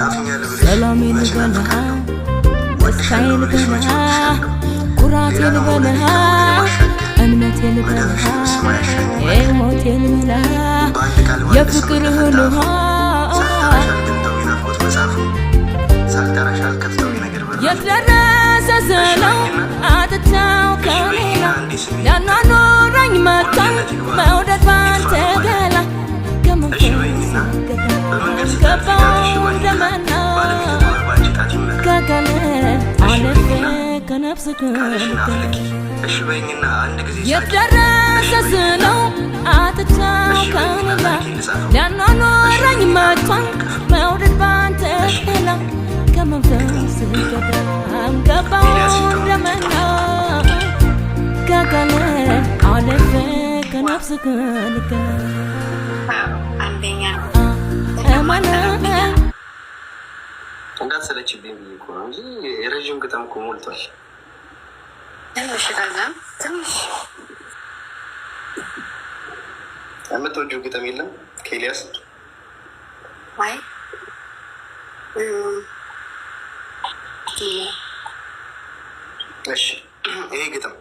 ሰላሜን ልበልሃ ደስታዬን ልበልሃ ኩራቴን ልበልሃ እምነቴን ልበልሃ ሞቴን ልበልሃ የፍቅርህን ውሃ የትደረሰ ስለው አጥታው ከሌላ ሊያኗኑረኝ መጥቷል መውደድ ባንተ ገላ ከመንፈስ ገባው ደመና ከቀን አለፌ ከነፍስ የትደረሰ ስለው አጥታው ከሌላ ሊያኗኑረኝ መጥቷል መውደድ ባንተ ገላ ከመንፈስ ገባው ደመና ከቀን አለፌ ከነፍስ አንደኛ እንዳትሰለችብኝ ብዬ እኮ ነው እንጂ የረዥም ግጥም እኮ ሞልቷል። ትንሽ ከዛም ትንሽ የምትወጂው ግጥም የለም ከኤልያስ? ወይ እሺ ይሄ ግጥም